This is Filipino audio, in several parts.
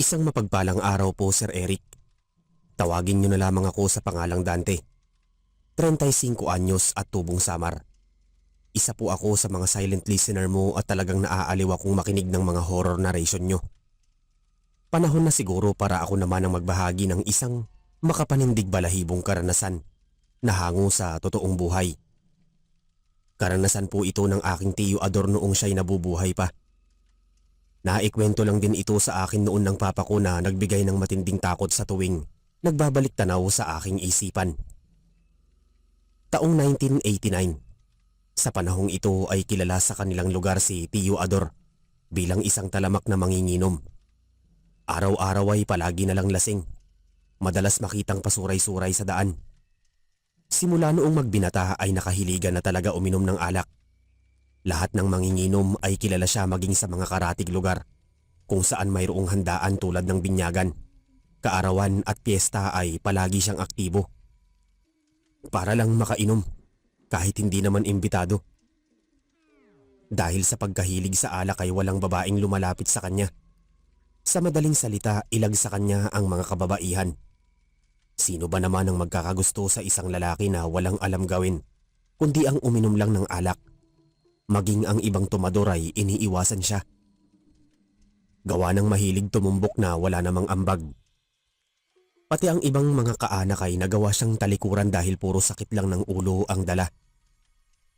Isang mapagpalang araw po, Sir Eric. Tawagin niyo na lamang ako sa pangalang Dante. 35 anyos at tubong samar. Isa po ako sa mga silent listener mo at talagang naaaliw akong makinig ng mga horror narration nyo. Panahon na siguro para ako naman ang magbahagi ng isang makapanindig balahibong karanasan na hango sa totoong buhay. Karanasan po ito ng aking tiyo Ador noong siya'y nabubuhay pa. Naikwento lang din ito sa akin noon ng papa ko na nagbigay ng matinding takot sa tuwing nagbabalik tanaw sa aking isipan. Taong 1989. Sa panahong ito ay kilala sa kanilang lugar si Tiyo Ador bilang isang talamak na manginginom. Araw-araw ay palagi na lang lasing. Madalas makitang pasuray-suray sa daan. Simula noong magbinata ay nakahiligan na talaga uminom ng alak. Lahat ng manginginom ay kilala siya maging sa mga karatig lugar kung saan mayroong handaan tulad ng binyagan, kaarawan at piyesta ay palagi siyang aktibo. Para lang makainom kahit hindi naman imbitado. Dahil sa pagkahilig sa alak ay walang babaeng lumalapit sa kanya. Sa madaling salita, ilag sa kanya ang mga kababaihan. Sino ba naman ang magkakagusto sa isang lalaki na walang alam gawin kundi ang uminom lang ng alak? Maging ang ibang tumador ay iniiwasan siya. Gawa ng mahilig tumumbok na wala namang ambag. Pati ang ibang mga kaanak ay nagawa siyang talikuran dahil puro sakit lang ng ulo ang dala.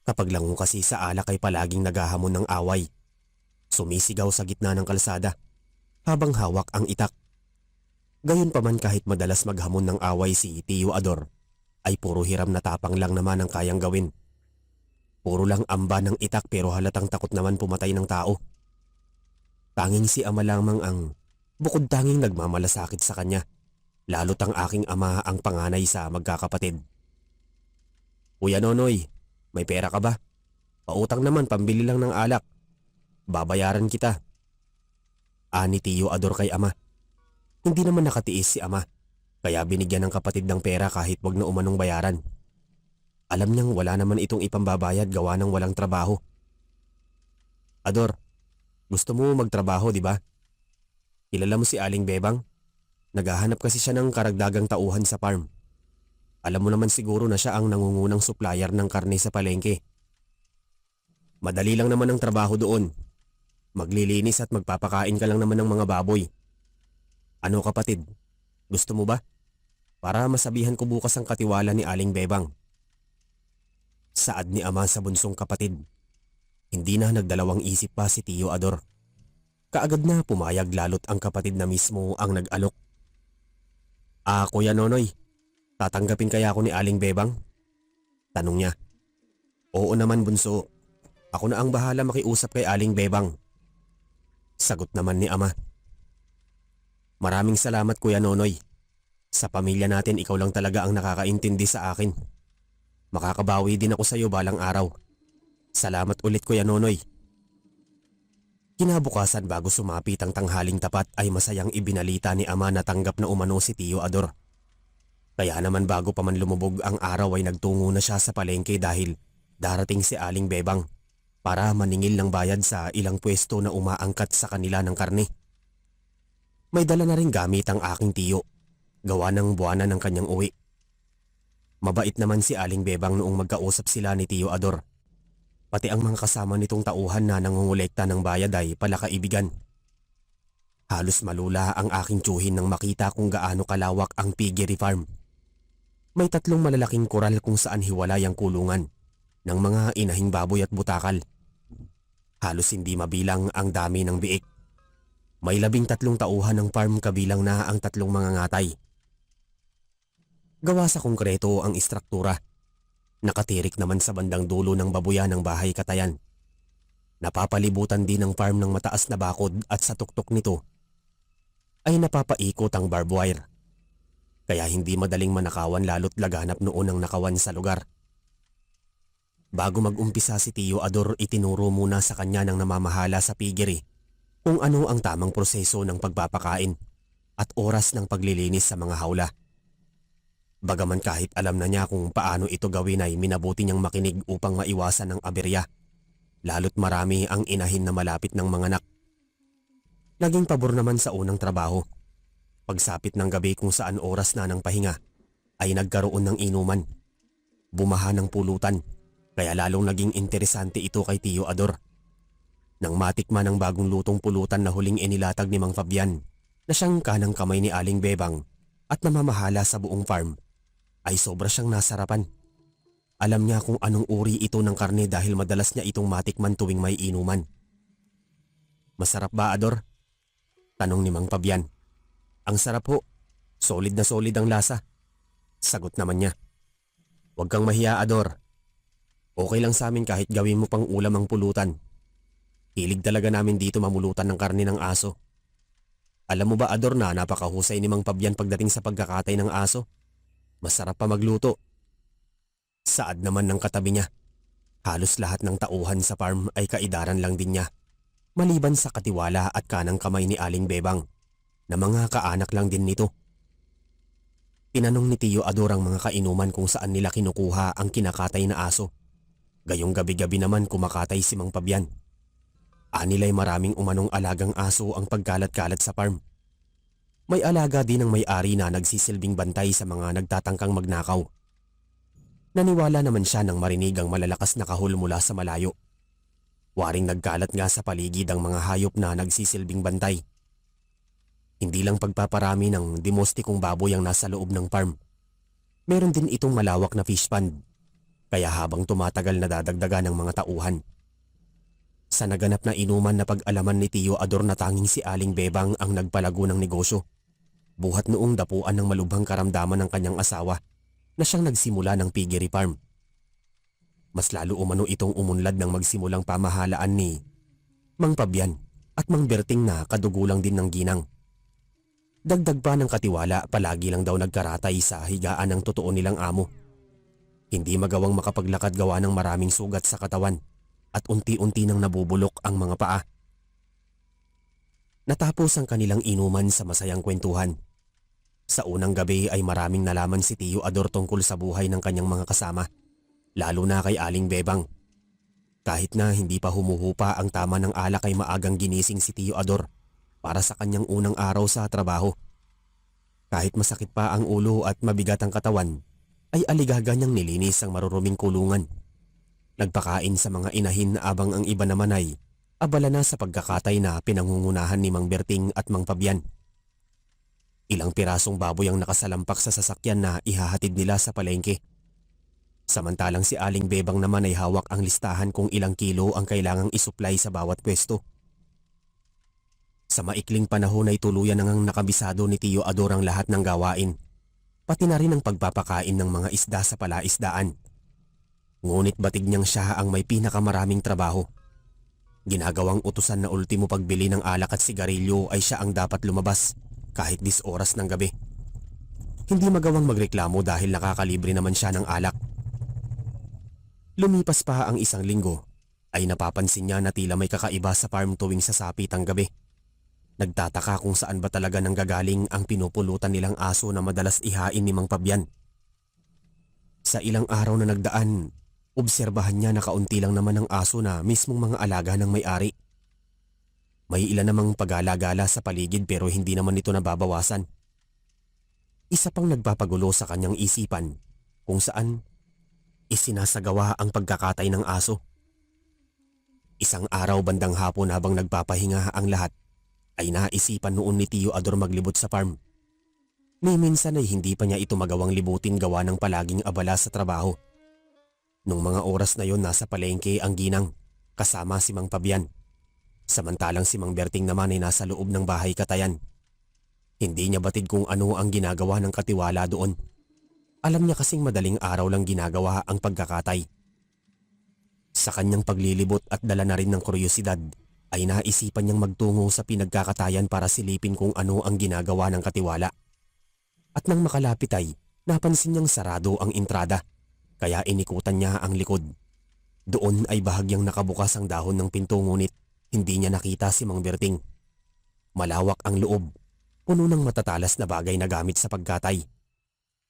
Kapag lango kasi sa alak ay palaging naghahamon ng away. Sumisigaw sa gitna ng kalsada habang hawak ang itak. Gayunpaman kahit madalas maghamon ng away si Tiyo Ador ay puro hiram na tapang lang naman ang kayang gawin. Puro lang amba ng itak pero halatang takot naman pumatay ng tao. Tanging si ama lamang ang bukod tanging nagmamalasakit sa kanya. Lalo't ang aking ama ang panganay sa magkakapatid. Kuya Nonoy, may pera ka ba? Pautang naman, pambili lang ng alak. Babayaran kita. Ani Tiyo Ador kay ama. Hindi naman nakatiis si ama, kaya binigyan ng kapatid ng pera kahit wag na umanong bayaran. Alam niyang wala naman itong ipambabayad gawa ng walang trabaho. Ador, gusto mo magtrabaho, di ba? Kilala mo si Aling Bebang? Naghahanap kasi siya ng karagdagang tauhan sa farm. Alam mo naman siguro na siya ang nangungunang supplier ng karne sa palengke. Madali lang naman ang trabaho doon. Maglilinis at magpapakain ka lang naman ng mga baboy. Ano kapatid, gusto mo ba? Para masabihan ko bukas ang katiwala ni Aling Bebang. Saad ni ama sa bunsong kapatid. Hindi na nagdalawang isip pa si Tiyo Ador. Kaagad na pumayag lalo't ang kapatid na mismo ang nag-alok. Kuya Nonoy, tatanggapin kaya ako ni Aling Bebang? Tanong niya. Oo naman bunso, ako na ang bahala makiusap kay Aling Bebang. Sagot naman ni ama. Maraming salamat Kuya Nonoy. Sa pamilya natin ikaw lang talaga ang nakakaintindi sa akin. Makakabawi din ako sa iyo balang araw. Salamat ulit Kuya Nonoy. Kinabukasan bago sumapit ang tanghaling tapat ay masayang ibinalita ni ama na tanggap na umano si Tiyo Ador. Kaya naman bago pa man lumubog ang araw ay nagtungo na siya sa palengke dahil darating si Aling Bebang para maningil ng bayad sa ilang pwesto na umaangkat sa kanila ng karne. May dala na rin gamit ang aking tiyo, gawa ng buwanan ng kanyang uwi. Mabait naman si Aling Bebang noong magkausap sila ni Tiyo Ador. Pati ang mga kasama nitong tauhan na nangungulekta ng bayad ay palakaibigan. Halos malula ang aking tiyuhin nang makita kung gaano kalawak ang piggery farm. May 3 malalaking koral kung saan hiwalay ang kulungan ng mga inahing baboy at butakal. Halos hindi mabilang ang dami ng biik. May 13 tauhan ng farm kabilang na ang 3 mga ngatay. Gawa sa konkreto ang istruktura. Nakatirik naman sa bandang dulo ng babuyan ng bahay katayan. Napapalibutan din ng farm ng mataas na bakod at sa tuktok nito ay napapaikot ang barbed wire. Kaya hindi madaling manakawan lalo't laganap noon ang nakawan sa lugar. Bago mag-umpisa si Tiyo Ador itinuro muna sa kanya ng namamahala sa piggery kung ano ang tamang proseso ng pagpapakain at oras ng paglilinis sa mga hawla. Bagaman kahit alam na niya kung paano ito gawin ay minabuti niyang makinig upang maiwasan ang aberya, lalo't marami ang inahin na malapit ng mga anak. Naging pabor naman sa unang trabaho Pagsapit ng gabi kung saan oras na ng pahinga, ay nagkaroon ng inuman. Bumaha ng pulutan, kaya lalong naging interesante ito kay Tio Ador. Nang matikman ang bagong lutong pulutan na huling inilatag ni Mang Fabian, na siyang kanang kamay ni Aling Bebang at namamahala sa buong farm, ay sobra siyang nasarapan. Alam niya kung anong uri ito ng karne dahil madalas niya itong matikman tuwing may inuman. "Masarap ba, Ador?" tanong ni Mang Fabian. "Ang sarap ho. Solid na solid ang lasa," sagot naman niya. "Huwag kang mahiya, Ador. Okay lang sa amin kahit gawin mo pang ulam ang pulutan. Hilig talaga namin dito mamulutan ng karne ng aso. Alam mo ba, Ador, na napakahusay ni Mang Fabian pagdating sa pagkakatay ng aso? Masarap pa magluto." Saad naman ng katabi niya. Halos lahat ng tauhan sa farm ay kaidaran lang din niya, maliban sa katiwala at kanang kamay ni Aling Bebang, na mga kaanak lang din nito. Tinanong ni Tio Ador ang mga kainuman kung saan nila kinukuha ang kinakatay na aso. Gayong gabi-gabi naman kumakatay si Mang Fabian. Anila'y maraming umanong alagang aso ang pagkalat-kalat sa farm. May alaga din ang may-ari na nagsisilbing bantay sa mga nagtatangkang magnakaw. Naniwala naman siya nang marinig ang malalakas na kahul mula sa malayo. Waring nagkalat nga sa paligid ang mga hayop na nagsisilbing bantay. Hindi lang pagpaparami ng demostikong baboy ang nasa loob ng farm. Meron din itong malawak na fish pond, kaya habang tumatagal nadadagdagan ng mga tauhan. Sa naganap na inuman na pag-alaman ni Tio Ador na tanging si Aling Bebang ang nagpalago ng negosyo, buhat noong dapuan ng malubhang karamdaman ng kanyang asawa na siyang nagsimula ng piggery farm. Mas lalo umano itong umunlad ng magsimulang pamahalaan ni Mang Fabian at Mang Berting na kadugulang din ng ginang. Dagdag pa ng katiwala, palagi lang daw nagkaratay sa higaan ng totoo nilang amo. Hindi magawang makapaglakad gawa ng maraming sugat sa katawan at unti-unti nang nabubulok ang mga paa. Natapos ang kanilang inuman sa masayang kwentuhan. Sa unang gabi ay maraming nalaman si Tio Ador tungkol sa buhay ng kanyang mga kasama, lalo na kay Aling Bebang. Kahit na hindi pa humuhupa ang tama ng alak ay maagang ginising si Tio Ador para sa kanyang unang araw sa trabaho. Kahit masakit pa ang ulo at mabigat ang katawan, ay aligaga niyang nilinis ang maruruming kulungan. Nagpakain sa mga inahin abang ang iba naman ay abala na sa pagkakatay na pinangungunahan ni Mang Berting at Mang Fabian. Ilang pirasong baboy ang nakasalampak sa sasakyan na ihahatid nila sa palengke. Samantalang si Aling Bebang naman ay hawak ang listahan kung ilang kilo ang kailangang isupply sa bawat pwesto. Sa maikling panahon ay tuluyan nang nakabisado ni Tio Ador ang lahat ng gawain, pati na rin ang pagpapakain ng mga isda sa palaisdaan. Ngunit batig niyang siya ang may pinakamaraming trabaho. Ginagawang utusan na ultimo pagbili ng alak at sigarilyo ay siya ang dapat lumabas kahit 10 oras ng gabi. Hindi magawang magreklamo dahil nakakalibre naman siya ng alak. Lumipas pa ang isang linggo ay napapansin niya na tila may kakaiba sa farm tuwing sasapit ang gabi. Nagtataka kung saan ba talaga nanggagaling ang pinupulutan nilang aso na madalas ihain ni Mang Fabian. Sa ilang araw na nagdaan, obserbahan niya na kaunti lang naman ang aso na mismong mga alaga ng may-ari. May ilan namang pagala-gala sa paligid pero hindi naman ito nababawasan. Isa pang nagpapagulo sa kanyang isipan kung saan isinasagawa ang pagkakatay ng aso. Isang araw bandang hapon habang nagpapahinga ang lahat, ay naisipan noon ni Tio Ador maglibot sa farm. Ni minsan ay hindi pa niya ito magawang libutin gawa ng palaging abala sa trabaho. Nung mga oras na yon nasa palengke ang ginang kasama si Mang Fabian. Samantalang si Mang Berting naman ay nasa loob ng bahay katayan. Hindi niya batid kung ano ang ginagawa ng katiwala doon. Alam niya kasing madaling araw lang ginagawa ang pagkakatay. Sa kanyang paglilibot at dala na rin ng kuryosidad, ay naisipan niyang magtungo sa pinagkakatayan para silipin kung ano ang ginagawa ng katiwala. At nang makalapit ay napansin niyang sarado ang entrada, kaya inikutan niya ang likod. Doon ay bahagyang nakabukas ang dahon ng pinto ngunit hindi niya nakita si Mang Berting. Malawak ang loob, puno ng matatalas na bagay na gamit sa pagkatay.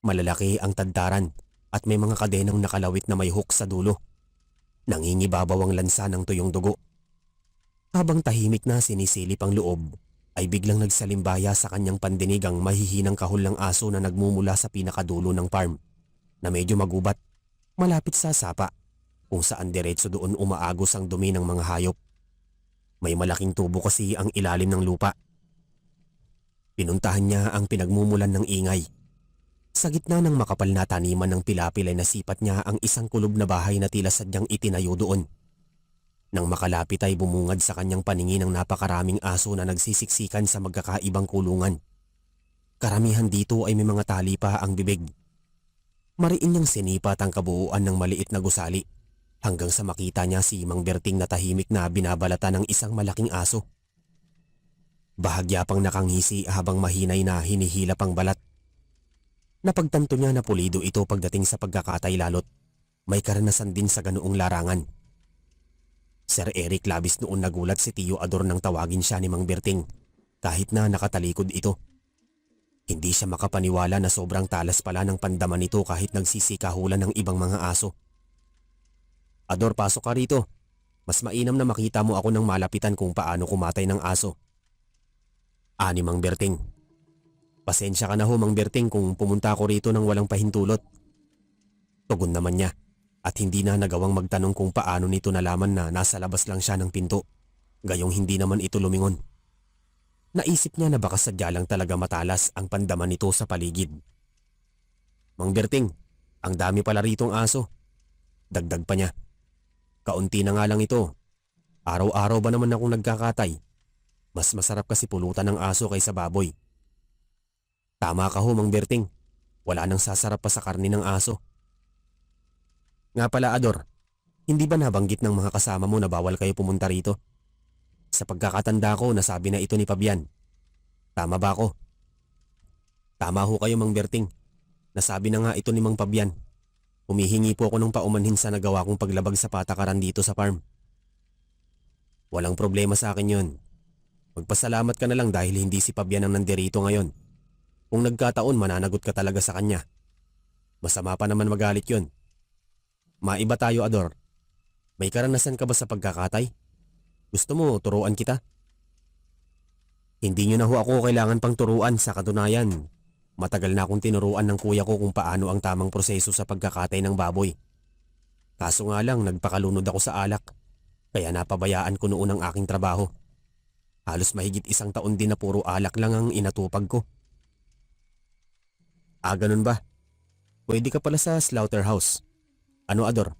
Malalaki ang tadtaran at may mga kadenang nakalawit na may hook sa dulo. Nangingibabaw ang lansa ng tuyong dugo. Habang tahimik na sinisilip ang loob, ay biglang nagsalimbaya sa kanyang pandinig ang mahihinang kahol ng aso na nagmumula sa pinakadulo ng farm na medyo magubat malapit sa sapa kung saan diretso doon umaagos ang dumi ng mga hayop. May malaking tubo kasi ang ilalim ng lupa. Pinuntahan niya ang pinagmumulan ng ingay. Sa gitna ng makapal na taniman ng pilapil ay nasipat niya ang isang kulob na bahay na tila sadyang itinayo doon. Nang makalapit ay bumungad sa kanyang paningin ang napakaraming aso na nagsisiksikan sa magkakaibang kulungan. Karamihan dito ay may mga tali pa ang bibig. Mariin niyang sinipat ang kabuuan ng maliit na gusali hanggang sa makita niya si Mang Berting na tahimik na binabalatan ng isang malaking aso. Bahagya pang nakangisi habang mahinay na hinihilap ang balat. Napagtanto niya na pulido ito pagdating sa pagkakatay lalo't may karanasan din sa ganoong larangan. Sir Eric, labis noon nagulat si Tio Ador nang tawagin siya ni Mang Berting kahit na nakatalikod ito. Hindi siya makapaniwala na sobrang talas pala ng pandaman nito kahit nagsisikahulan ng ibang mga aso. "Ador, pasok ka rito. Mas mainam na makita mo ako ng malapitan kung paano kumatay ng aso." Ani Mang Berting. "Pasensya ka na ho, Mang Berting, kung pumunta ako rito nang walang pahintulot." Tugon naman niya. At hindi na nagawang magtanong kung paano nito nalaman na nasa labas lang siya ng pinto, gayong hindi naman ito lumingon. Naisip niya na baka sadya lang talaga matalas ang pandaman nito sa paligid. "Mang Berting, ang dami pala ritong aso." Dagdag pa niya. "Kaunti na nga lang ito. Araw-araw ba naman akong nagkakatay? Mas masarap kasi pulutan ng aso kaysa baboy." "Tama ka ho, Mang Berting. Wala nang sasarap pa sa karni ng aso." "Nga pala, Ador, hindi ba nabanggit ng mga kasama mo na bawal kayo pumunta rito? Sa pagkakatanda ko, nasabi na ito ni Fabian. Tama ba ako?" "Tama ho kayo, Mang Berting. Nasabi na nga ito ni Mang Fabian. Humihingi po ako ng paumanhin sa nagawa kong paglabag sa patakaran dito sa farm." "Walang problema sa akin yun. Magpasalamat ka na lang dahil hindi si Fabian ang nandirito ngayon. Kung nagkataon, mananagot ka talaga sa kanya. Masama pa naman magalit yun. Maiba tayo, Ador. May karanasan ka ba sa pagkakatay? Gusto mo turuan kita?" "Hindi nyo na ho ako kailangan pang turuan, sa katunayan. Matagal na akong tinuruan ng kuya ko kung paano ang tamang proseso sa pagkakatay ng baboy. Kaso nga lang, nagpakalunod ako sa alak, kaya napabayaan ko noon ang aking trabaho. Halos mahigit 1 taon din na puro alak lang ang inatupag ko." "Ah, ganun ba? Pwede ka pala sa slaughterhouse. Ano, Ador?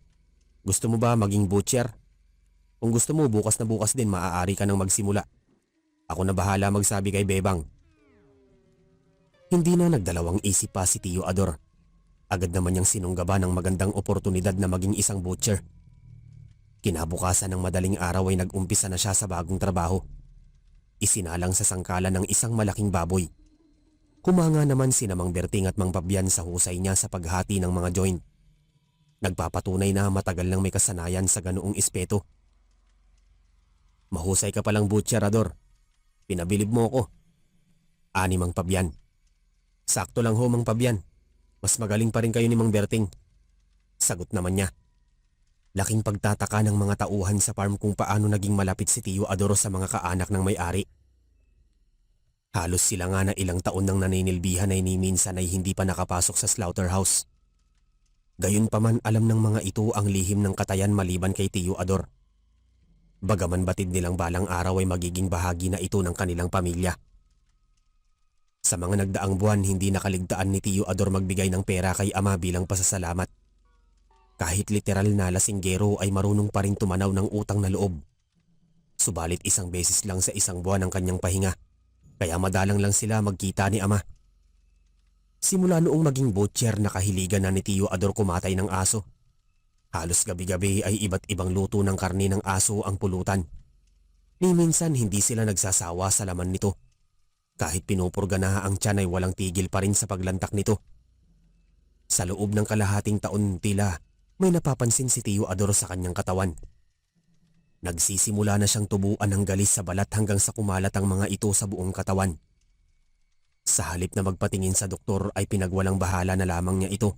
Gusto mo ba maging butcher? Kung gusto mo, bukas na bukas din maaari ka nang magsimula. Ako na bahala magsabi kay Bebang." Hindi na nagdalawang isip pa si Tio Ador. Agad naman niyang sinunggaba ng magandang oportunidad na maging isang butcher. Kinabukasan ng madaling araw ay nag-umpisa na siya sa bagong trabaho. Isinalang sa sangkalan ng isang malaking baboy. Humanga naman si Mang Berting at Mang Fabian sa husay niya sa paghati ng mga joint. Nagpapatunay na matagal nang may kasanayan sa ganoong espeto. "Mahusay ka palang butcher, Ador. Pinabilib mo ako." Ani Mang Fabian. "Sakto lang ho, Mang Fabian. Mas magaling pa rin kayo ni Mang Berting." Sagot naman niya. Laking pagtataka ng mga tauhan sa farm kung paano naging malapit si Tio Ador sa mga kaanak ng may-ari. Halos sila nga na ilang taon nang naninilbihan ay ni minsan ay hindi pa nakapasok sa slaughterhouse. Gayunpaman, alam ng mga ito ang lihim ng katayan maliban kay Tio Ador. Bagaman batid nilang balang araw ay magiging bahagi na ito ng kanilang pamilya. Sa mga nagdaang buwan, hindi nakaligtaan ni Tio Ador magbigay ng pera kay ama bilang pasasalamat. Kahit literal na lasinggero ay marunong pa rin tumanaw ng utang na loob. Subalit 1 beses lang sa 1 buwan ang kanyang pahinga, kaya madalang lang sila magkita ni ama. Simula noong maging butcher, nakahiligan na ni Tio Ador kumatay ng aso. Halos gabi-gabi ay iba't ibang luto ng karne ng aso ang pulutan. Ni minsan hindi sila nagsasawa sa laman nito. Kahit pinupurga na ang tiyan ay walang tigil pa rin sa paglantak nito. Sa loob ng kalahating taon tila may napapansin si Tio Ador sa kanyang katawan. Nagsisimula na siyang tubuan ng galis sa balat hanggang sa kumalat ang mga ito sa buong katawan. Sa halip na magpatingin sa doktor ay pinagwalang bahala na lamang niya ito.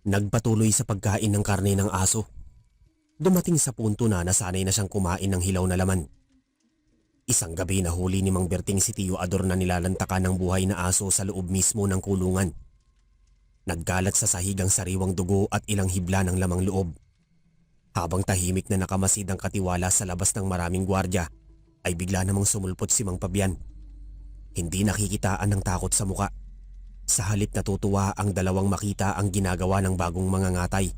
Nagpatuloy sa pagkain ng karne ng aso. Dumating sa punto na nasanay na siyang kumain ng hilaw na laman. Isang gabi nahuli ni Mang Berting si Tio Ador na nilalantakan ng buhay na aso sa loob mismo ng kulungan. Naggalat sa sahig ang sariwang dugo at ilang hibla ng lamang loob. Habang tahimik na nakamasid ang katiwala sa labas ng maraming gwardya, ay bigla namang sumulpot si Mang Fabian. Hindi nakikitaan ng takot sa muka. Sa halip natutuwa ang dalawang makita ang ginagawa ng bagong mga ngatay.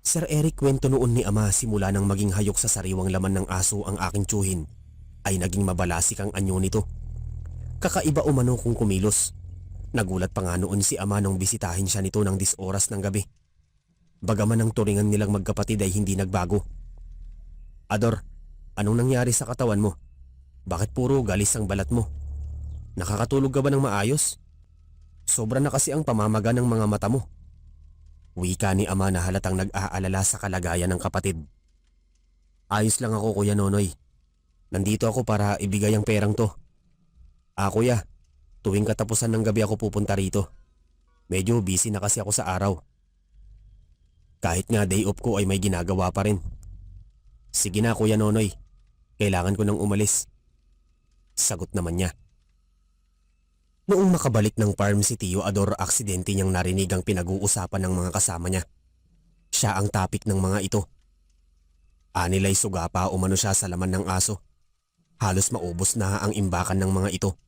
Sir Eric, kwento noon ni Ama simula nang maging hayok sa sariwang laman ng aso ang aking tiyuhin, ay naging mabalasik ang anyo nito. Kakaiba umano kung kumilos. Nagulat pa nga noon si Ama nung bisitahin siya nito ng 10 oras ng gabi. Bagaman ang turingan nilang magkapatid ay hindi nagbago. Ador, anong nangyari sa katawan mo? Bakit puro galis ang balat mo? Nakakatulog ka ba ng maayos? Sobra na kasi ang pamamaga ng mga mata mo. Wika ni Ama na halatang nag-aalala sa kalagayan ng kapatid. Ayos lang ako, Kuya Nonoy. Nandito ako para ibigay ang perang to. Kuya, tuwing katapusan ng gabi ako pupunta rito. Medyo busy na kasi ako sa araw. Kahit nga day off ko ay may ginagawa pa rin. Sige na, Kuya Nonoy. Kailangan ko nang umalis. Sagot naman niya. Noong makabalik ng farm si Tio Ador, aksidente niyang narinig ang pinag-uusapan ng mga kasama niya. Siya ang topic ng mga ito. Anilay suga pa umano siya sa laman ng aso. Halos maubos na ang imbakan ng mga ito.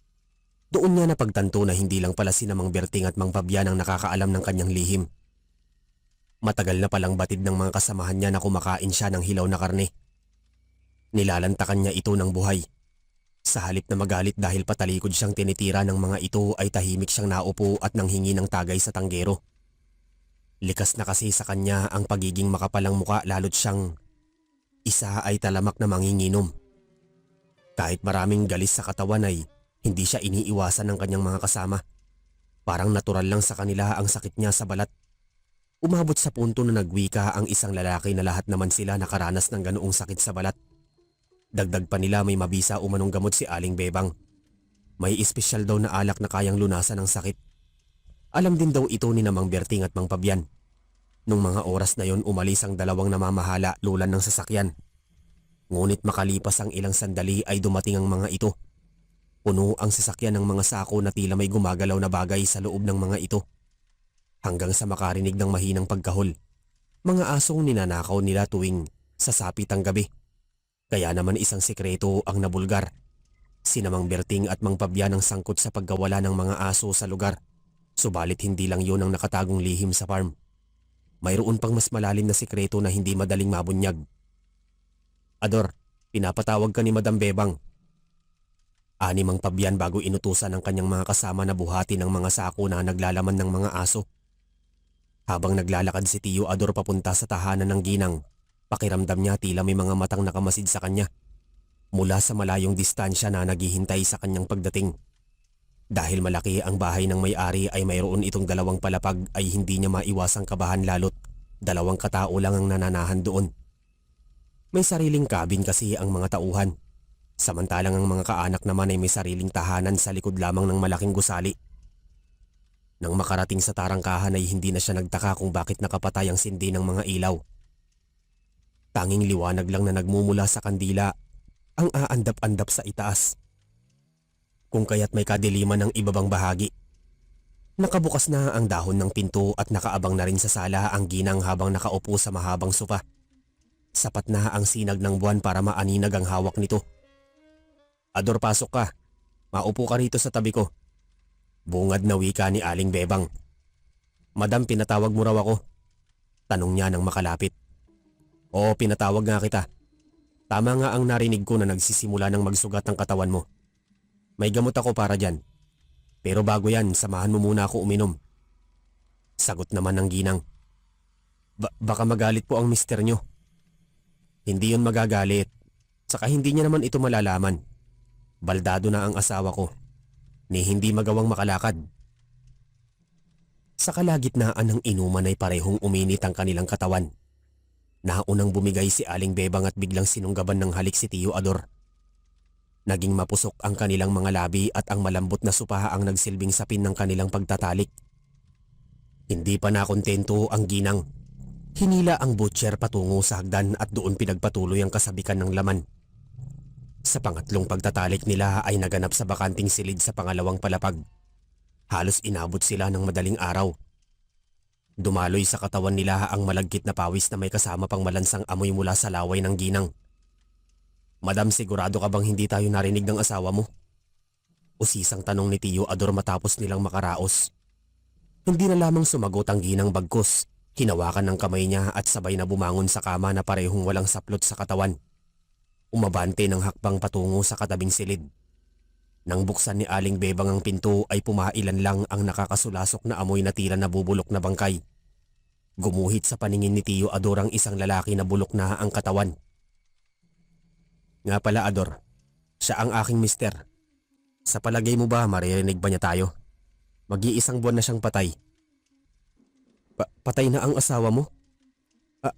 Doon niya napagtanto na hindi lang pala si Mang Berting at Mang Fabian ang nakakaalam ng kanyang lihim. Matagal na palang batid ng mga kasamahan niya na kumakain siya ng hilaw na karne. Nilalantakan niya ito ng buhay. Sa halip na magalit dahil patalikod siyang tinitira ng mga ito ay tahimik siyang naupo at nanghingi ng tagay sa tanggero. Likas na kasi sa kanya ang pagiging makapalang muka, lalo't siyang isa ay talamak na manginginom. Kahit maraming galis sa katawan ay hindi siya iniiwasan ng kanyang mga kasama. Parang natural lang sa kanila ang sakit niya sa balat. Umabot sa punto na nagwika ang isang lalaki na lahat naman sila nakaranas ng ganoong sakit sa balat. Dagdag pa nila may mabisa umanong gamot si Aling Bebang. May espesyal daw na alak na kayang lunasan ng sakit. Alam din daw ito ni Mang Berting at Mang Fabian. Nung mga oras na yon umalis ang dalawang namamahala lulan ng sasakyan. Ngunit makalipas ang ilang sandali ay dumating ang mga ito. Puno ang sasakyan ng mga sako na tila may gumagalaw na bagay sa loob ng mga ito. Hanggang sa makarinig ng mahinang pagkahol. Mga asong ninanakaw nila tuwing sasapit ang gabi. Kaya naman isang sekreto ang nabulgar. Sina Mang Berting at Mang Fabian ang sangkot sa pagkawala ng mga aso sa lugar. Subalit hindi lang yun ang nakatagong lihim sa farm. Mayroon pang mas malalim na sekreto na hindi madaling mabunyag. Ador, pinapatawag ka ni Madam Bebang. Ani Mang Fabian bago inutusan ng kanyang mga kasama na buhati ng mga sako na naglalaman ng mga aso. Habang naglalakad si Tio Ador papunta sa tahanan ng ginang, pakiramdam niya tila may mga matang nakamasid sa kanya. Mula sa malayong distansya na naghihintay sa kanyang pagdating. Dahil malaki ang bahay ng may-ari ay mayroon itong dalawang palapag ay hindi niya maiwasang kabahan lalo't dalawang katao lang ang nananahan doon. May sariling cabin kasi ang mga tauhan. Samantalang ang mga kaanak naman ay may sariling tahanan sa likod lamang ng malaking gusali. Nang makarating sa tarangkahan ay hindi na siya nagtaka kung bakit nakapatay ang sindi ng mga ilaw. Tanging liwanag lang na nagmumula sa kandila ang aandap-andap sa itaas. Kung kaya't may kadiliman ng ibabang bahagi. Nakabukas na ang dahon ng pinto at nakaabang na rin sa sala ang ginang habang nakaupo sa mahabang sofa. Sapat na ang sinag ng buwan para maaninag ang hawak nito. Ador, pasok ka. Maupo ka rito sa tabi ko. Bungad na wika ni Aling Bebang. Madam, pinatawag mo raw ako? Tanong niya nang makalapit. Oo, pinatawag nga kita. Tama nga ang narinig ko na nagsisimula ng magsugat ang katawan mo. May gamot ako para dyan. Pero bago yan, samahan mo muna ako uminom. Sagot naman ng ginang. Baka magalit po ang mister nyo. Hindi yun magagalit. Saka hindi niya naman ito malalaman. Baldado na ang asawa ko. Ni hindi magawang makalakad. Sa kalagitnaan ng inuman ay parehong uminit ang kanilang katawan. Naunang bumigay si Aling Bebang at biglang sinunggaban ng halik si Tio Ador. Naging mapusok ang kanilang mga labi at ang malambot na supaha ang nagsilbing sapin ng kanilang pagtatalik. Hindi pa nakontento ang ginang. Hinila ang butcher patungo sa hagdan at doon pinagpatuloy ang kasabikan ng laman. Sa pangatlong pagtatalik nila ay naganap sa bakanting silid sa pangalawang palapag. Halos inabot sila ng madaling araw. Dumaloy sa katawan nila ang malagkit na pawis na may kasama pang malansang amoy mula sa laway ng ginang. "Madam, sigurado ka bang hindi tayo narinig ng asawa mo?" Usisang tanong ni Tio Ador matapos nilang makaraos. Hindi na lamang sumagot ang ginang bagkus. Hinawakan ng kamay niya at sabay na bumangon sa kama na parehong walang saplot sa katawan. Umabante ng hakbang patungo sa katabing silid. Nang buksan ni Aling Bebang ang pinto ay pumailan lang ang nakakasulasok na amoy na tila nabubulok na bangkay. Gumuhit sa paningin ni Tio Ador ang isang lalaki na bulok na ang katawan. "Nga pala, Ador, siya ang aking mister. Sa palagay mo ba maririnig ba niya tayo? Mag-iisang buwan na siyang patay." Patay na ang asawa mo?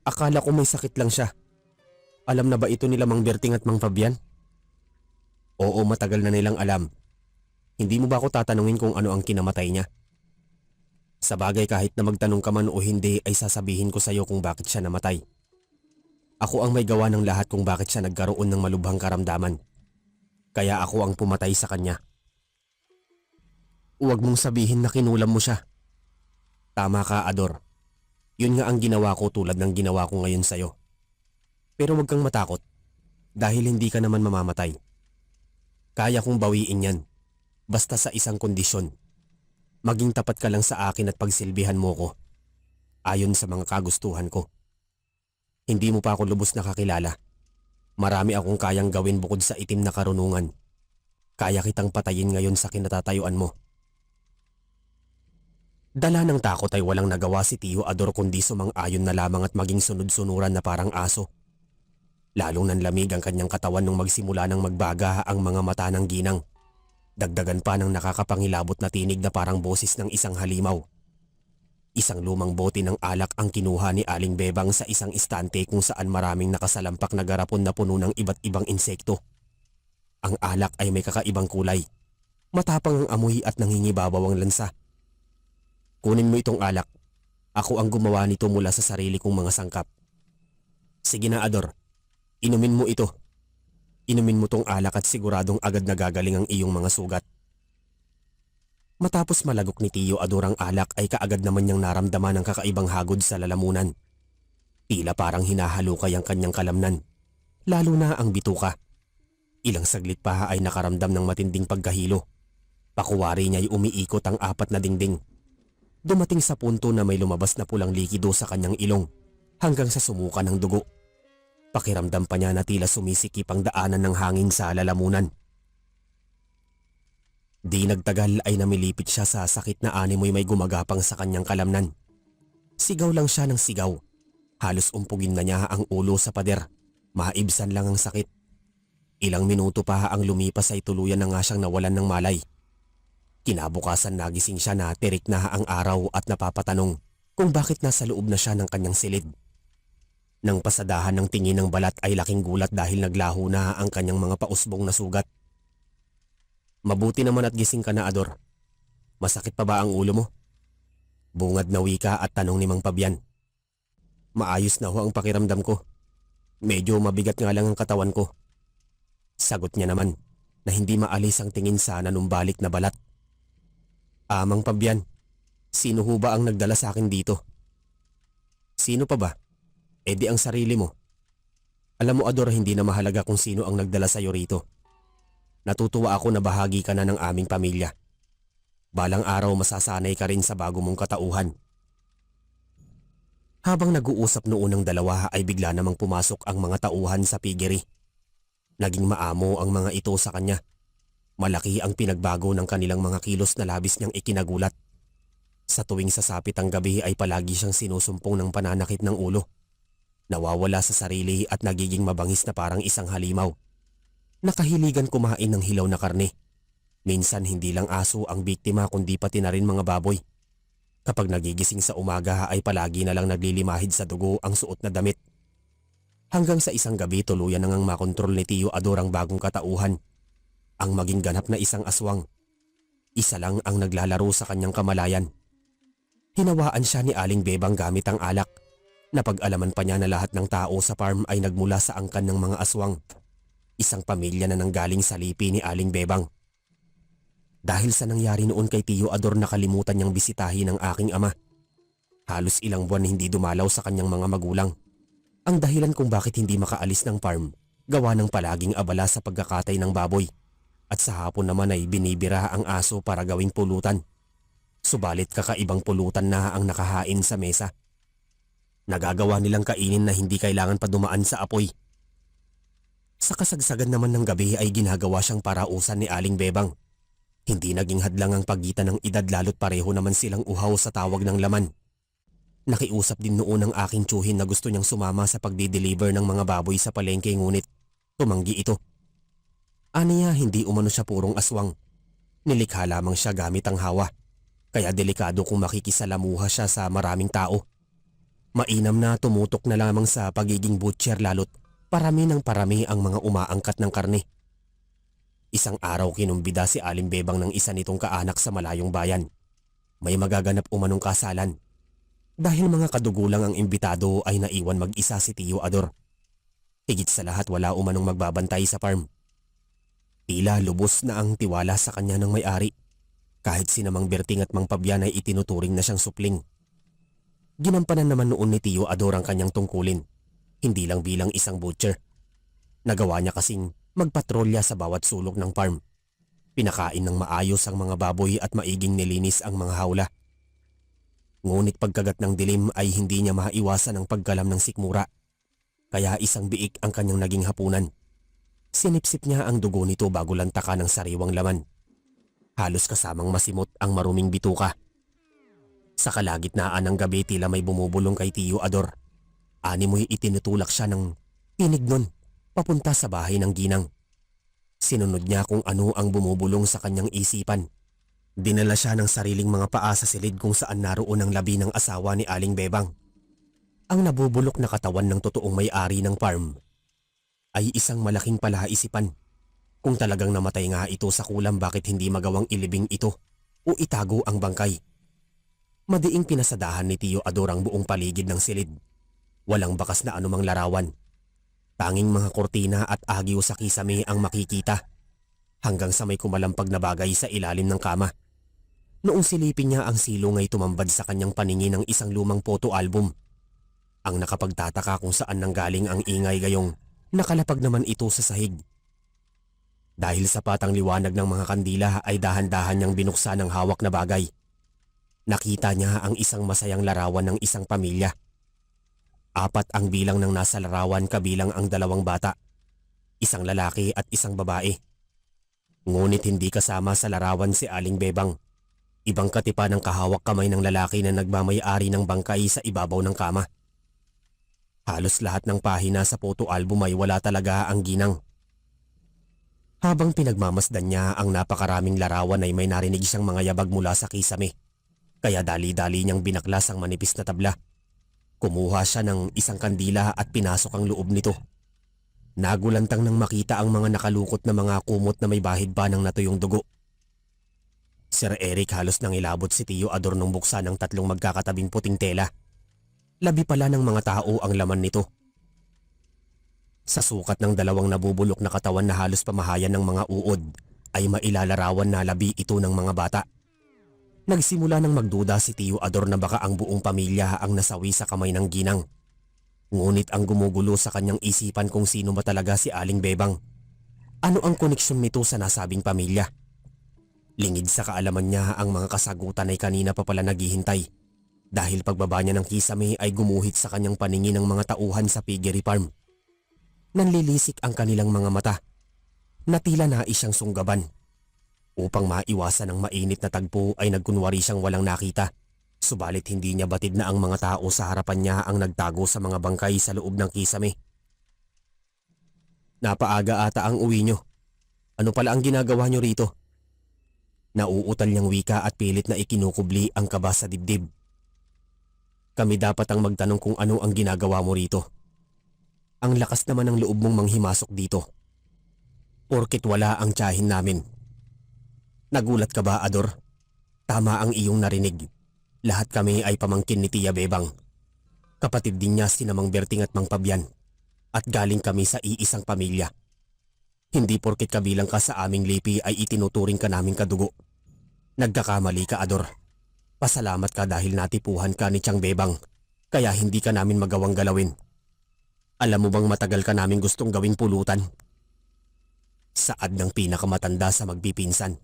Akala ko may sakit lang siya. Alam na ba ito nila Mang Berting at Mang Fabian?" "Oo, matagal na nilang alam. Hindi mo ba ako tatanungin kung ano ang kinamatay niya? Sa bagay kahit na magtanong ka man o hindi ay sasabihin ko sa iyo kung bakit siya namatay. Ako ang may gawa ng lahat kung bakit siya nagkaroon ng malubhang karamdaman. Kaya ako ang pumatay sa kanya." "Huwag mong sabihin na kinulam mo siya." "Tama ka, Ador. Yun nga ang ginawa ko tulad ng ginawa ko ngayon sa'yo. Pero huwag kang matakot dahil hindi ka naman mamamatay. Kaya kong bawiin yan, basta sa isang kondisyon. Maging tapat ka lang sa akin at pagsilbihan mo ko, ayon sa mga kagustuhan ko. Hindi mo pa ako lubos na kakilala. Marami akong kayang gawin bukod sa itim na karunungan. Kaya kitang patayin ngayon sa kinatatayuan mo." Dala ng takot ay walang nagawa si Tio Ador kundi sumang-ayon na lamang at maging sunod-sunuran na parang aso. Lalong nanlamig ang kanyang katawan nung magsimula ng magbaga ang mga mata ng ginang. Dagdagan pa ng nakakapangilabot na tinig na parang boses ng isang halimaw. Isang lumang bote ng alak ang kinuha ni Aling Bebang sa isang istante kung saan maraming nakasalampak na garapon na puno ng iba't ibang insekto. Ang alak ay may kakaibang kulay. Matapang ang amoy at nangingibabaw ang lansa. "Kunin mo itong alak. Ako ang gumawa nito mula sa sarili kong mga sangkap." "Sige na, Ador. Inumin mo ito. Inumin mo tong alak at siguradong agad na gagaling ang iyong mga sugat." Matapos malagok ni Tio Ador ang alak ay kaagad naman niyang naramdaman ang kakaibang hagod sa lalamunan. Tila parang hinahalukay ang kanyang kalamnan, lalo na ang bituka. Ilang saglit pa ay nakaramdam ng matinding pagkahilo. Pakuwari niya ay umiikot ang apat na dingding. Dumating sa punto na may lumabas na pulang likido sa kanyang ilong hanggang sa sumuka ng dugo. Pakiramdam pa niya na tila sumisikip ang daanan ng hangin sa lalamunan. Di nagtagal ay namilipit siya sa sakit na animoy may gumagapang sa kanyang kalamnan. Sigaw lang siya ng sigaw. Halos umpugin na niya ang ulo sa pader. Maibsan lang ang sakit. Ilang minuto pa ang lumipas ay tuluyan na nga siyang nawalan ng malay. Kinabukasan nagising siya na tirik na ang araw at napapatanong kung bakit nasa loob na siya ng kanyang silid. Nang pasadahan ng tingin ng balat ay laking gulat dahil naglaho na ang kanyang mga pausbong na sugat. "Mabuti naman at gising ka na, Ador. Masakit pa ba ang ulo mo?" Bungad na wika at tanong ni Mang Fabian. "Maayos na ho ang pakiramdam ko. Medyo mabigat nga lang ang katawan ko." Sagot niya naman na hindi maalis ang tingin sa nanumbalik na balat. Mang Fabian, sino ho ba ang nagdala sa akin dito?" "Sino pa ba? E di ang sarili mo. Alam mo, Ador, hindi na mahalaga kung sino ang nagdala sa iyo rito. Natutuwa ako na bahagi ka na ng aming pamilya. Balang araw masasanay ka rin sa bago mong katauhan." Habang nag-uusap noon ang dalawa ay bigla namang pumasok ang mga tauhan sa piggery. Naging maamo ang mga ito sa kanya. Malaki ang pinagbago ng kanilang mga kilos na labis niyang ikinagulat. Sa tuwing sasapit ang gabi ay palagi siyang sinusumpong ng pananakit ng ulo. Nawawala sa sarili at nagiging mabangis na parang isang halimaw. Nakahiligan kumain ng hilaw na karne. Minsan hindi lang aso ang biktima kundi pati na rin mga baboy. Kapag nagigising sa umaga ay palagi na lang naglilimahid sa dugo ang suot na damit. Hanggang sa isang gabi tuluyan nang makontrol ni Tio Ador ang bagong katauhan. Ang maging ganap na isang aswang. Isa lang ang naglalaro sa kanyang kamalayan. Hinawaan siya ni Aling Bebang gamit ang alak. Napag-alaman pa niya na lahat ng tao sa farm ay nagmula sa angkan ng mga aswang. isang pamilya na nanggaling sa lipi ni Aling Bebang. Dahil sa nangyari noon kay Tio Ador, nakalimutan niyang bisitahin ang aking ama. Halos ilang buwan hindi dumalaw sa kanyang mga magulang. Ang dahilan kung bakit hindi makaalis ng farm, gawa ng palaging abala sa pagkakatay ng baboy. At sa hapon naman ay binibira ang aso para gawing pulutan. Subalit kakaibang pulutan na ang nakahain sa mesa. Nagagawa nilang kainin na hindi kailangan pa dumaan sa apoy. Sa kasagsagan naman ng gabi ay ginagawa siyang parausan ni Aling Bebang. Hindi naging hadlang ang pagitan ng edad, lalo't pareho naman silang uhaw sa tawag ng laman. Nakiusap din noon ang aking tsuhin na gusto niyang sumama sa pagdi-deliver ng mga baboy sa palengke, ngunit tumanggi ito. Aniya, hindi umano siya purong aswang. Nilikha lamang siya gamit ang hawa. Kaya delikado kung makikisalamuha siya sa maraming tao. Mainam na tumutok na lamang sa pagiging butcher, lalo't parami ng parami ang mga umaangkat ng karne. Isang araw kinumbida si Aling Bebang ng isa nitong kaanak sa malayong bayan. May magaganap umanong kasalan. Dahil mga kadugulang ang imbitado ay naiwan mag-isa si Tio Ador. Higit sa lahat, wala umanong magbabantay sa farm. Tila lubos na ang tiwala sa kanya ng may-ari. Kahit si Mang Berting at Mang Pabian ay itinuturing na siyang supling. Ginampanan naman noon ni Tio Ador ang kanyang tungkulin. Hindi lang bilang isang butcher. Nagawa niya kasing magpatrolya sa bawat sulok ng farm. Pinakain ng maayos ang mga baboy at maiging nilinis ang mga hawla. Ngunit pagkagat ng dilim ay hindi niya maiwasan ang pagkalam ng sikmura. Kaya isang biik ang kanyang naging hapunan. Sinipsip niya ang dugo nito bago lantaka ng sariwang laman. Halos kasamang masimot ang maruming bituka. Sa kalagitnaan ng gabi, tila may bumubulong kay Tio Ador. Animoy itinutulak siya ng tinig nun papunta sa bahay ng ginang. Sinunod niya kung ano ang bumubulong sa kanyang isipan. Dinala siya ng sariling mga paa sa silid kung saan naroon ang labi ng asawa ni Aling Bebang. Ang nabubulok na katawan ng totoong may-ari ng farm ay isang malaking palaisipan. Kung talagang namatay nga ito sa kulam, bakit hindi magawang ilibing ito o itago ang bangkay? Madiing pinasadahan ni Tio Ador ang buong paligid ng silid. Walang bakas na anumang larawan. Tanging mga kortina at agyo sa kisame ang makikita, hanggang sa may kumalampag na bagay sa ilalim ng kama. Noong silipin niya ang silong ay tumambad sa kanyang paningin ng isang lumang photo album. Ang nakapagtataka kung saan nanggaling ang ingay, gayong nakalapag naman ito sa sahig. Dahil sa patang liwanag ng mga kandila ay dahan-dahan niyang binuksan ang hawak na bagay. Nakita niya ang isang masayang larawan ng isang pamilya. 4 ang bilang ng nasa larawan, kabilang ang 2 bata, isang lalaki at isang babae. Ngunit hindi kasama sa larawan si Aling Bebang. Ibang katipa ng kahawak kamay ng lalaki na nagmamay-ari ng bangkay sa ibabaw ng kama. Halos lahat ng pahina sa photo album ay wala talaga ang ginang. Habang pinagmamasdan niya ang napakaraming larawan ay may narinig siyang mga yabag mula sa kisame. Kaya dali-dali niyang binaklas ang manipis na tabla. Kumuha siya ng isang kandila at pinasok ang loob nito. Nagulantang nang makita ang mga nakalukot na mga kumot na may bahid pa ng natuyong dugo. Sir Eric, halos nang ilabot si Tio Ador nung buksan ng 3 magkakatabing puting tela. Labi pala ng mga tao ang laman nito. Sa sukat ng 2 nabubulok na katawan na halos pamahayan ng mga uod ay mailalarawan na labi ito ng mga bata. Nagsimula nang magduda si Tio Ador na baka ang buong pamilya ang nasawi sa kamay ng ginang. Ngunit ang gumugulo sa kanyang isipan kung sino ba talaga si Aling Bebang. Ano ang koneksyon nito sa nasabing pamilya? Lingid sa kaalaman niya, ang mga kasagutan ay kanina pa pala naghihintay. Dahil pagbaba niya ng kisame ay gumuhit sa kanyang paningin ng mga tauhan sa piggery farm. Nanlilisik ang kanilang mga mata na tila nais siyang sunggaban. Upang maiwasan ang mainit na tagpo ay nagkunwari siyang walang nakita. Subalit hindi niya batid na ang mga tao sa harapan niya ang nagtago sa mga bangkay sa loob ng kisame. Napaaga ata ang uwi niyo. Ano pala ang ginagawa niyo rito? Nauutal niyang wika at pilit na ikinukubli ang kaba sa dibdib. Kami dapat ang magtanong kung ano ang ginagawa mo rito. Ang lakas naman ng loob mong manghimasok dito. Porket wala ang tiyahin namin. Nagulat ka ba, Ador? Tama ang iyong narinig. Lahat kami ay pamangkin ni Tia Bebang. Kapatid din niya si Mang Berting at Mang Pabian. At galing kami sa iisang pamilya. Hindi porket kabilang ka sa aming lipi ay itinuturing ka naming kadugo. Nagkakamali ka, Ador. Pasalamat ka dahil natipuhan ka ni Tiang Bebang, kaya hindi ka namin magawang galawin. Alam mo bang matagal ka namin gustong gawing pulutan? Saad ng pinakamatanda sa magpipinsan.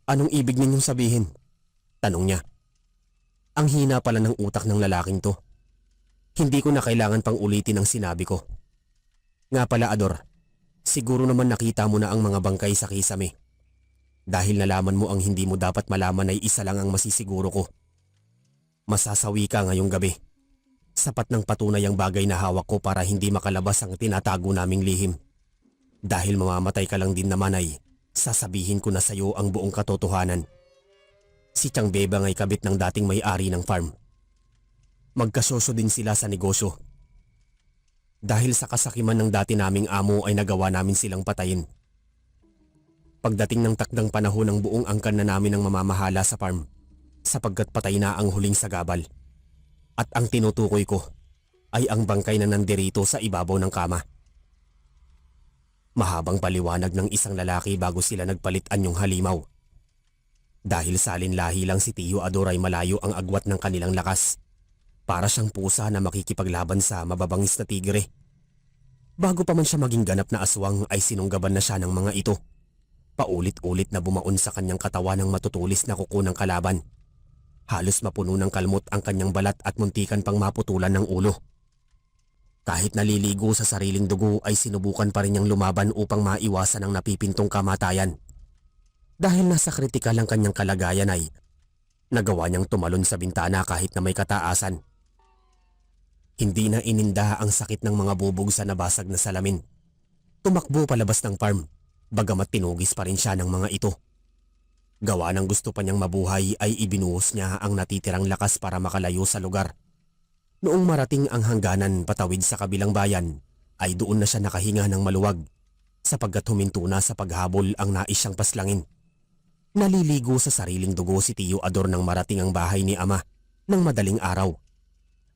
Anong ibig ninyong sabihin? Tanong niya. Ang hina pala ng utak ng lalaking to. Hindi ko na kailangan pang ulitin ang sinabi ko. Nga pala, Ador, siguro naman nakita mo na ang mga bangkay sa kisame. Dahil nalaman mo ang hindi mo dapat malaman ay isa lang ang masisiguro ko. Masasawi ka ngayong gabi. Sapat ng patunay ang bagay na hawak ko para hindi makalabas ang tinatago naming lihim. Dahil mamamatay ka lang din naman ay sasabihin ko na sa'yo ang buong katotohanan. Si Tiang Bebang ay kabit ng dating may-ari ng farm. Magkasosyo din sila sa negosyo. Dahil sa kasakiman ng dati naming amo ay nagawa namin silang patayin. Pagdating ng takdang panahon ng buong angkan na namin ang mamamahala sa farm, sapagkat patay na ang huling sagabal. At ang tinutukoy ko ay ang bangkay na nandirito sa ibabaw ng kama. Mahabang paliwanag ng isang lalaki bago sila nagpalit anyong halimaw. Dahil sa alinlahi lang si Tio Ador ay malayo ang agwat ng kanilang lakas. Para siyang pusa na makikipaglaban sa mababangis na tigre. Bago pa man siya maging ganap na aswang ay sinunggaban na siya ng mga ito. Paulit-ulit na bumaon sa kanyang katawan ng matutulis na kuko ng kalaban. Halos mapuno ng kalmot ang kanyang balat at muntikan pang maputulan ng ulo. Kahit naliligo sa sariling dugo ay sinubukan pa rin niyang lumaban upang maiwasan ang napipintong kamatayan. Dahil nasa kritikal ang kanyang kalagayan ay nagawa niyang tumalon sa bintana kahit na may kataasan. Hindi na ininda ang sakit ng mga bubog sa nabasag na salamin. Tumakbo palabas ng farm, bagamat tinugis pa rin siya ng mga ito. Gawa ng gusto pa niyang mabuhay ay ibinuhos niya ang natitirang lakas para makalayo sa lugar. Noong marating ang hangganan patawid sa kabilang bayan, ay doon na siya nakahinga ng maluwag, sapagkat huminto na sa paghabol ang nais siyang paslangin. Naliligo sa sariling dugo si Tio Ador nang marating ang bahay ni Ama ng madaling araw.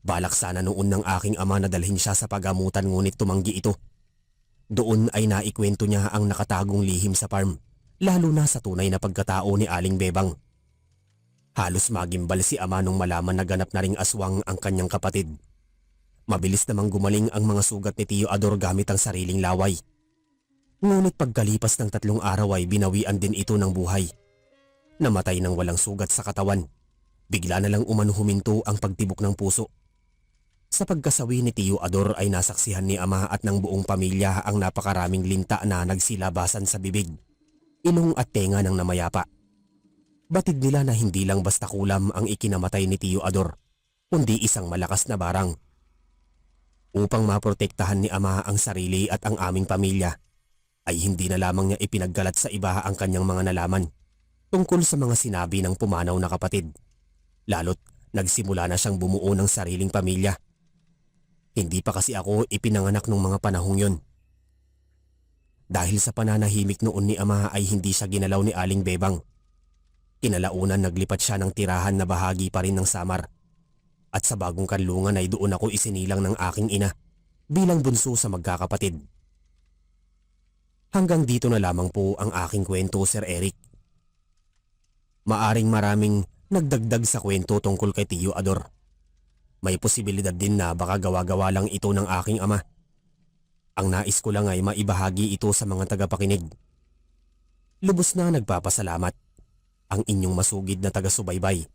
Balak sana noon ng aking ama na dalhin siya sa pagamutan ngunit tumanggi ito. Doon ay naikwento niya ang nakatagong lihim sa farm, lalo na sa tunay na pagkatao ni Aling Bebang. Halos magimbal si Ama nung malaman na ganap na ring aswang ang kanyang kapatid. Mabilis namang gumaling ang mga sugat ni Tio Ador gamit ang sariling laway. Ngunit pagkalipas ng 3 araw ay binawian din ito ng buhay. Namatay ng walang sugat sa katawan. Bigla na lang umano huminto ang pagtibok ng puso. Sa pagkasawi ni Tio Ador ay nasaksihan ni Ama at ng buong pamilya ang napakaraming linta na nagsilabasan sa bibig, ilong at tenga ng namayapa. Batid nila na hindi lang basta kulam ang ikinamatay ni Tio Ador, kundi isang malakas na barang. Upang maprotektahan ni Ama ang sarili at ang aming pamilya, ay hindi na lamang niya ipinaggalat sa iba ang kanyang mga nalaman tungkol sa mga sinabi ng pumanaw na kapatid. Lalo't nagsimula na siyang bumuo ng sariling pamilya. Hindi pa kasi ako ipinanganak nung mga panahong yun. Dahil sa pananahimik noon ni Ama ay hindi siya ginalaw ni Aling Bebang. Kinalaunan naglipat siya ng tirahan na bahagi pa rin ng Samar. At sa bagong kanlungan ay doon ako isinilang ng aking ina bilang bunso sa magkakapatid. Hanggang dito na lamang po ang aking kwento, Sir Eric. Maaring maraming nagdagdag sa kwento tungkol kay Tio Ador. May posibilidad din na baka gawa-gawa lang ito ng aking ama. Ang nais ko lang ay maibahagi ito sa mga tagapakinig. Lubos na nagpapasalamat. Ang inyong masugid na taga-subaybay.